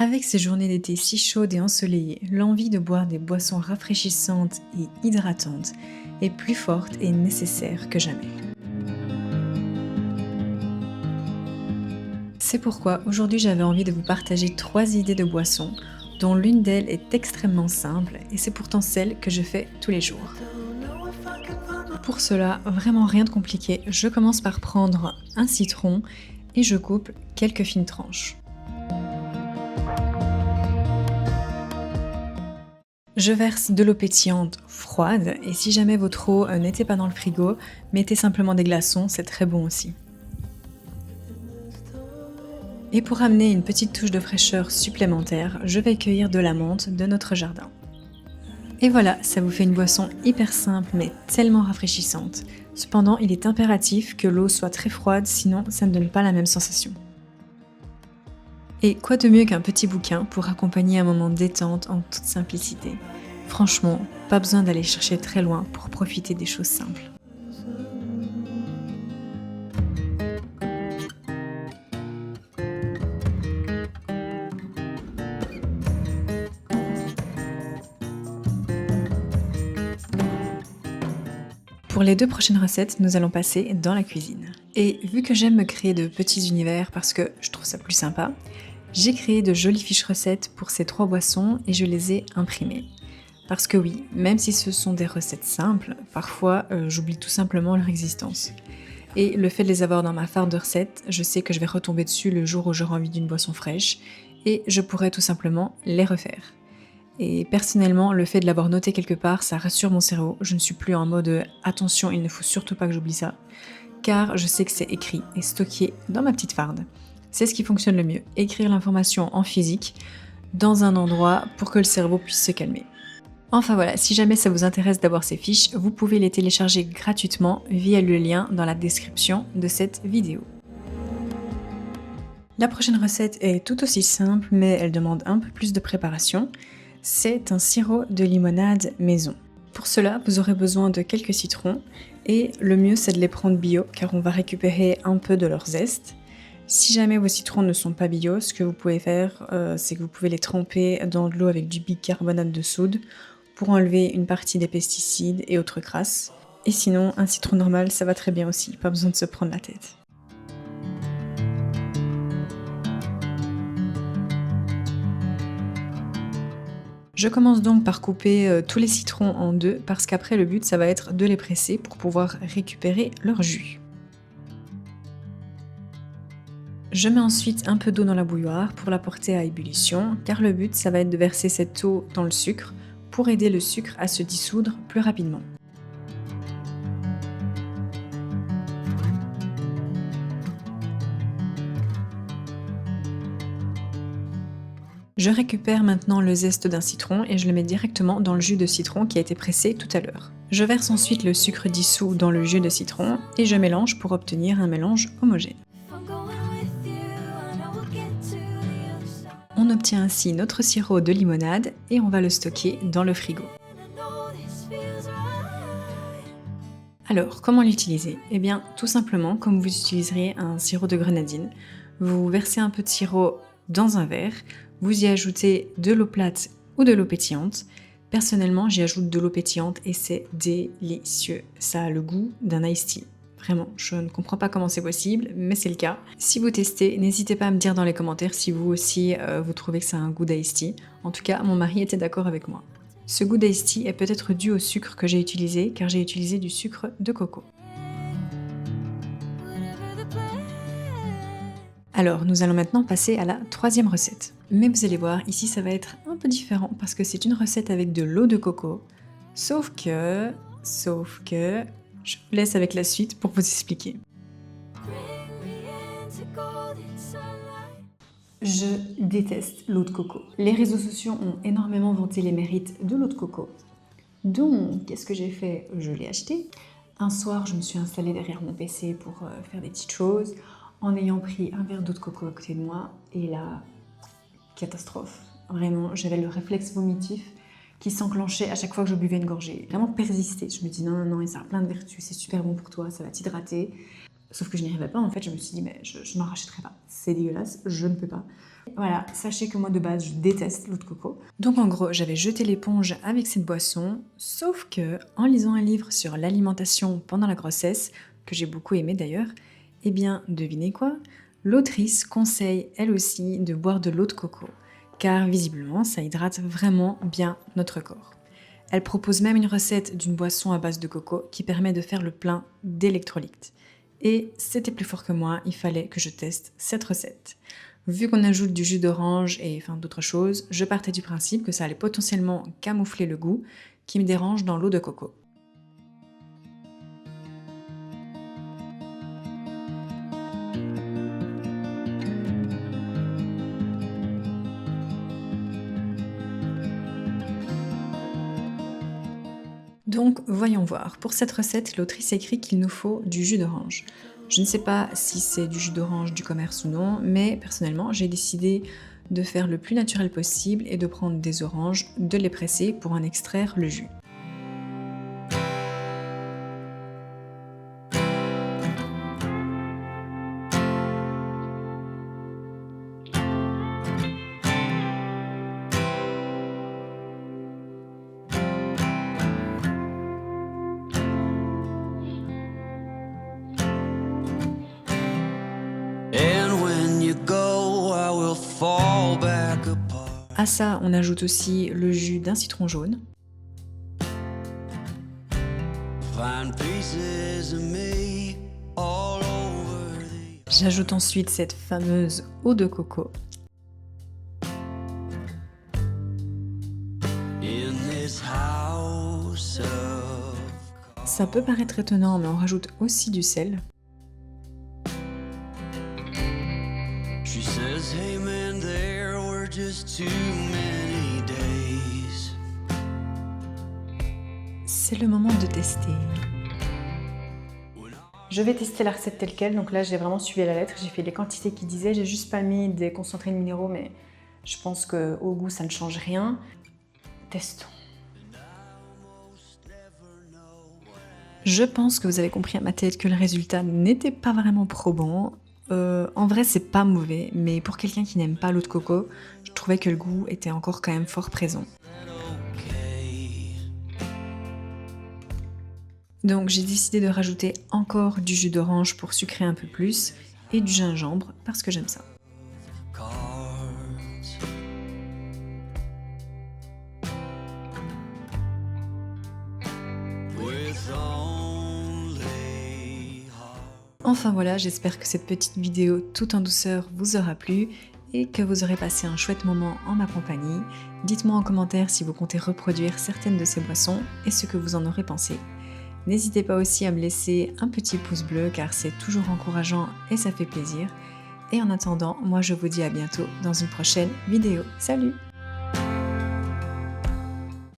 Avec ces journées d'été si chaudes et ensoleillées, l'envie de boire des boissons rafraîchissantes et hydratantes est plus forte et nécessaire que jamais. C'est pourquoi aujourd'hui j'avais envie de vous partager 3 idées de boissons, dont l'une d'elles est extrêmement simple et c'est pourtant celle que je fais tous les jours. Pour cela, vraiment rien de compliqué, je commence par prendre un citron et je coupe quelques fines tranches. Je verse de l'eau pétillante froide et si jamais votre eau n'était pas dans le frigo, mettez simplement des glaçons, c'est très bon aussi. Et pour amener une petite touche de fraîcheur supplémentaire, je vais cueillir de la menthe de notre jardin. Et voilà, ça vous fait une boisson hyper simple mais tellement rafraîchissante. Cependant, il est impératif que l'eau soit très froide, sinon ça ne donne pas la même sensation. Et quoi de mieux qu'un petit bouquin pour accompagner un moment de détente en toute simplicité. Franchement, pas besoin d'aller chercher très loin pour profiter des choses simples. Pour les 2 prochaines recettes, nous allons passer dans la cuisine. Et vu que j'aime me créer de petits univers parce que je trouve ça plus sympa, j'ai créé de jolies fiches recettes pour ces 3 boissons et je les ai imprimées. Parce que oui, même si ce sont des recettes simples, parfois j'oublie tout simplement leur existence. Et le fait de les avoir dans ma farde de recettes, je sais que je vais retomber dessus le jour où j'aurai envie d'une boisson fraîche et je pourrai tout simplement les refaire. Et personnellement, le fait de l'avoir noté quelque part, ça rassure mon cerveau. Je ne suis plus en mode attention, il ne faut surtout pas que j'oublie ça, car je sais que c'est écrit et stocké dans ma petite farde. C'est ce qui fonctionne le mieux, écrire l'information en physique dans un endroit pour que le cerveau puisse se calmer. Enfin voilà, si jamais ça vous intéresse d'avoir ces fiches, vous pouvez les télécharger gratuitement via le lien dans la description de cette vidéo. La prochaine recette est tout aussi simple, mais elle demande un peu plus de préparation. C'est un sirop de limonade maison. Pour cela, vous aurez besoin de quelques citrons et le mieux c'est de les prendre bio car on va récupérer un peu de leur zeste. Si jamais vos citrons ne sont pas bio, ce que vous pouvez faire, c'est que vous pouvez les tremper dans de l'eau avec du bicarbonate de soude pour enlever une partie des pesticides et autres crasses. Et sinon, un citron normal, ça va très bien aussi, pas besoin de se prendre la tête. Je commence donc par couper tous les citrons en 2 parce qu'après le but ça va être de les presser pour pouvoir récupérer leur jus. Je mets ensuite un peu d'eau dans la bouilloire pour la porter à ébullition car le but ça va être de verser cette eau dans le sucre pour aider le sucre à se dissoudre plus rapidement. Je récupère maintenant le zeste d'un citron et je le mets directement dans le jus de citron qui a été pressé tout à l'heure. Je verse ensuite le sucre dissous dans le jus de citron et je mélange pour obtenir un mélange homogène. On obtient ainsi notre sirop de limonade et on va le stocker dans le frigo. Alors, comment l'utiliser? Eh bien, tout simplement comme vous utiliseriez un sirop de grenadine. Vous versez un peu de sirop dans un verre, vous y ajoutez de l'eau plate ou de l'eau pétillante. Personnellement, j'y ajoute de l'eau pétillante et c'est délicieux. Ça a le goût d'un iced tea. Vraiment, je ne comprends pas comment c'est possible, mais c'est le cas. Si vous testez, n'hésitez pas à me dire dans les commentaires si vous aussi vous trouvez que ça a un goût d'iced tea. En tout cas, mon mari était d'accord avec moi. Ce goût d'iced tea est peut-être dû au sucre que j'ai utilisé, car j'ai utilisé du sucre de coco. Alors, nous allons maintenant passer à la 3e recette. Mais vous allez voir, ici ça va être un peu différent parce que c'est une recette avec de l'eau de coco. Sauf que, je vous laisse avec la suite pour vous expliquer. Je déteste l'eau de coco. Les réseaux sociaux ont énormément vanté les mérites de l'eau de coco. Donc, qu'est-ce que j'ai fait? Je l'ai acheté. Un soir, je me suis installée derrière mon PC pour faire des petites choses, en ayant pris un verre d'eau de coco à côté de moi, et là, catastrophe. Vraiment, j'avais le réflexe vomitif qui s'enclenchait à chaque fois que je buvais une gorgée. Vraiment persisté. Je me dis non, et ça a plein de vertus, c'est super bon pour toi, ça va t'hydrater. Sauf que je n'y arrivais pas, en fait, je me suis dit, mais je n'en rachèterai pas. C'est dégueulasse, je ne peux pas. Voilà, sachez que moi de base, je déteste l'eau de coco. Donc en gros, j'avais jeté l'éponge avec cette boisson, sauf que en lisant un livre sur l'alimentation pendant la grossesse, que j'ai beaucoup aimé d'ailleurs, eh bien, devinez quoi? L'autrice conseille elle aussi de boire de l'eau de coco, car visiblement, ça hydrate vraiment bien notre corps. Elle propose même une recette d'une boisson à base de coco qui permet de faire le plein d'électrolytes. Et c'était plus fort que moi, il fallait que je teste cette recette. Vu qu'on ajoute du jus d'orange et d'autres choses, je partais du principe que ça allait potentiellement camoufler le goût qui me dérange dans l'eau de coco. Donc, voyons voir. Pour cette recette, l'autrice écrit qu'il nous faut du jus d'orange. Je ne sais pas si c'est du jus d'orange du commerce ou non, mais personnellement, j'ai décidé de faire le plus naturel possible et de prendre des oranges, de les presser pour en extraire le jus. And when you go, I will fall back apart. À ça, on ajoute aussi le jus d'un citron jaune. Find pieces of me all over the. J'ajoute ensuite cette fameuse eau de coco. In this house of. Ça peut paraître étonnant, mais on rajoute aussi du sel. She says, hey man, there were just too many days. C'est le moment de tester. Je vais tester la recette telle quelle, donc là j'ai vraiment suivi à la lettre, j'ai fait les quantités qui disaient, j'ai juste pas mis des concentrés de minéraux, mais je pense qu'au goût ça ne change rien. Testons. Je pense que vous avez compris à ma tête que le résultat n'était pas vraiment probant. En vrai c'est pas mauvais, mais pour quelqu'un qui n'aime pas l'eau de coco, je trouvais que le goût était encore quand même fort présent. Okay. Donc j'ai décidé de rajouter encore du jus d'orange pour sucrer un peu plus et du gingembre parce que j'aime ça. Cards. With only heart. Enfin voilà, j'espère que cette petite vidéo tout en douceur vous aura plu et que vous aurez passé un chouette moment en ma compagnie. Dites-moi en commentaire si vous comptez reproduire certaines de ces boissons et ce que vous en aurez pensé. N'hésitez pas aussi à me laisser un petit pouce bleu car c'est toujours encourageant et ça fait plaisir. Et en attendant, moi je vous dis à bientôt dans une prochaine vidéo. Salut!